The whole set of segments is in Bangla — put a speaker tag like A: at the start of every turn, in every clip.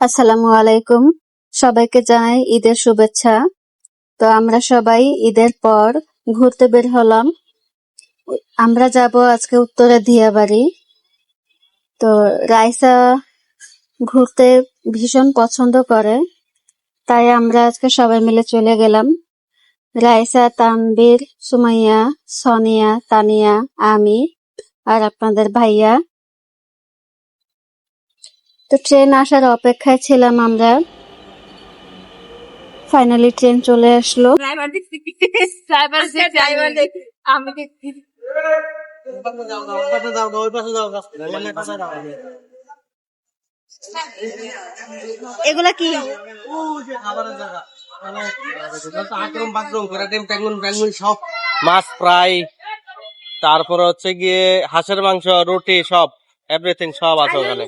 A: আসসালামু আলাইকুম, সবাইকে জানাই ঈদের শুভেচ্ছা। তো আমরা সবাই ঈদের পর ঘুরতে বের হলাম। আমরা যাব আজকে উত্তরা দিয়াবাড়ি। তো রাইসা ঘুরতে ভীষণ পছন্দ করে, তাই আমরা আজকে সবাই মিলে চলে গেলাম। রাইসা, তানবীর, সুমাইয়া, সোনিয়া, তানিয়া, আমি আর আপনাদের ভাইয়া। তো ট্রেন আসার অপেক্ষায় ছিলাম আমরা। ফাইনালি ট্রেন চলে আসলো। এগুলা কি?
B: সব মাছ ফ্রাই, তারপরে হচ্ছে গিয়ে হাঁসের মাংস, রুটি, সব এভরিথিং সব আছে ওখানে।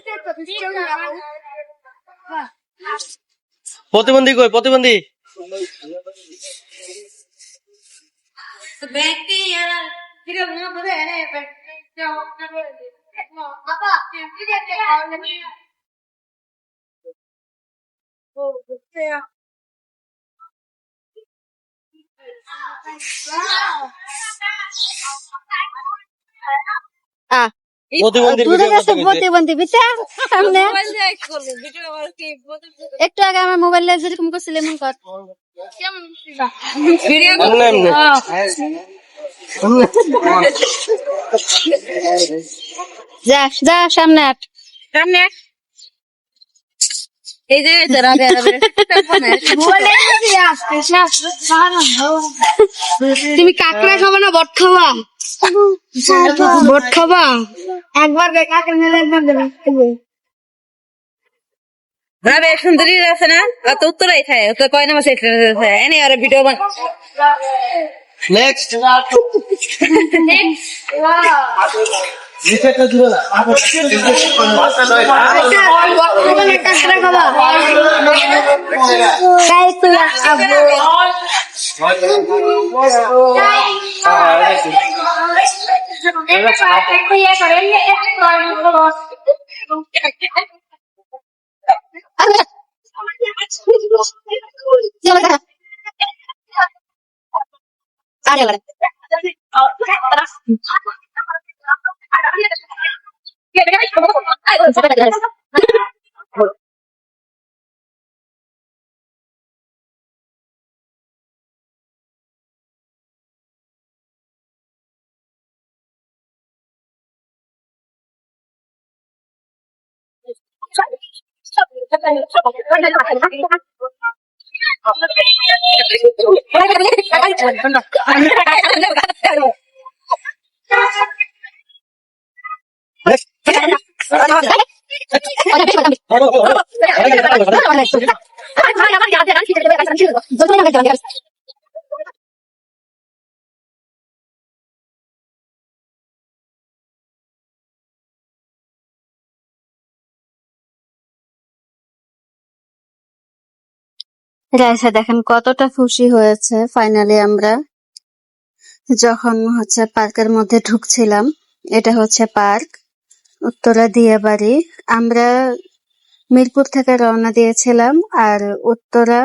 B: প্রতিবন্ধী কই? প্রতিবন্ধী
A: একটু আগে আমার মোবাইল যেরকম করছিল এমন কর। যা যা সামনে আট, সামনে আট। এই যে তুমি কাঁকড়া খাবা না বট খাবা? বট খাবা? একবার কাঁকড়া নিলে একবার দেবে। সুন্দরী আছে না, তো উত্তরাই খায়, তো কয় না মাসে এনে আর ভিডিও বান।
B: নেক্সট
A: রাইসা দেখেন কতটা খুশি হয়েছে। ফাইনালি আমরা যখন পার্কের মধ্যে ঢুকছিলাম, এটা হচ্ছে পার্ক উত্তরা দিয়াবাড়ি। আমরা মিরপুর থেকে রওনা দিয়েছিলাম, আর উত্তরা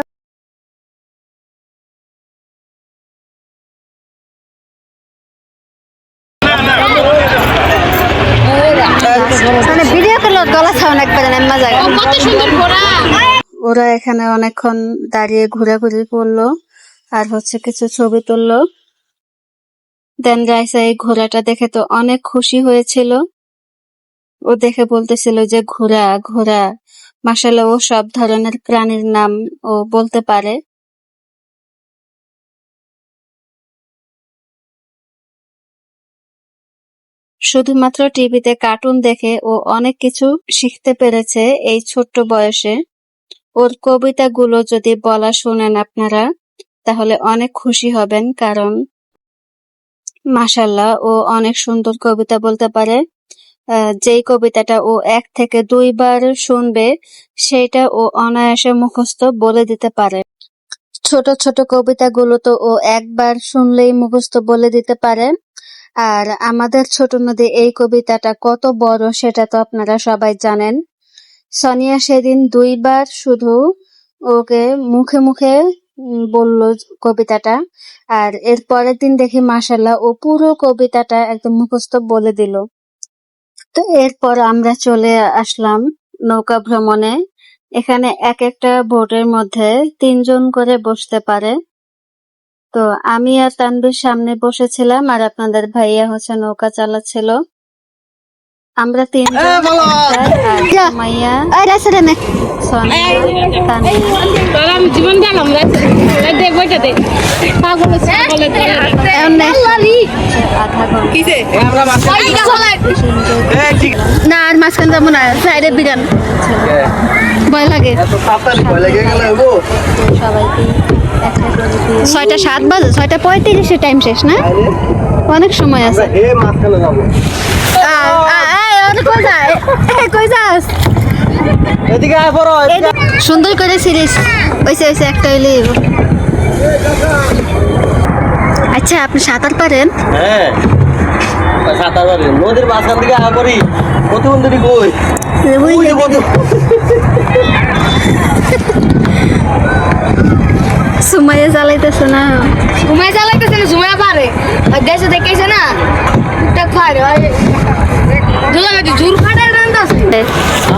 A: মানে ভিডিও করলো গলা ছাউন একবারে নেম্মা জায়গা। ওরা এখানে অনেকক্ষণ দাঁড়িয়ে ঘোরাঘুরি করলো আর কিছু ছবি তুললো। দেন রাইসা এই ঘোড়াটা দেখে তো অনেক খুশি হয়েছিল। ও দেখে বলতেছিল যে ঘোড়া ঘোড়া। মাশাআল্লাহ, ও সব ধরনের প্রাণীর নাম ও বলতে পারে। শুধুমাত্র টিভিতে কার্টুন দেখে ও অনেক কিছু শিখতে পেরেছে এই ছোট্ট বয়সে। ওর কবিতাগুলো যদি বলা শোনেন আপনারা, তাহলে অনেক খুশি হবেন, কারণ মাশাআল্লাহ ও অনেক সুন্দর কবিতা বলতে পারে। যেই কবিতাটা ও 1 থেকে 2 বার শুনবে, সেটা ও অনায়াসে মুখস্থ বলে দিতে পারে। ছোট ছোট কবিতাগুলো তো ও একবার শুনলেই মুখস্থ বলে দিতে পারে। আর আমাদের ছোট নদী এই কবিতাটা কত বড় সেটা তো আপনারা সবাই জানেন। সোনিয়া সেদিন 2 বার শুধু ওকে মুখে মুখে বলল কবিতাটা, আর এর পরের দিন দেখি মাশাআল্লাহ ও পুরো কবিতাটা একদম মুখস্থ বলে দিল। তো এরপর আমরা চলে আসলাম নৌকা ভ্রমণে। এখানে এক একটা বোটের মধ্যে 3 জন করে বসতে পারে। তো আমি আর তানভীর সামনে বসেছিলাম আর আপনাদের ভাইয়া হচ্ছে নৌকা চালাচ্ছিল। আমরা 3 জন আর সুমাইয়া, সোনিয়া, তানভীর।
C: আমি জীবন গেলাম দেখ বইটাতে পাগল ছাগলের
A: আধা ঘন্টা
C: না আর মাঝখান যাবো না সাইডে বিরান ভয় লাগে।
A: সবাইকে একটা করে দিয়ে
C: 6টা 7 বাজে 6টা 35 টাইম শেষ না, অনেক সময় আছে। কই যাস
B: এদিকে আয় বড়,
C: সুন্দর করে সিরিজ ওইসে একটা হইলে। আচ্ছা আপনি সাঁতার পারেন?
B: হ্যাঁ সাঁতার পারি। নদীর মাঝখান থেকে আয় করি প্রতিবন্ধী কই
A: সুমাইয়া চালাইতেছে না,
C: সুমাইয়া পারে দেশে দেখেছে না পারে জোর ফাটার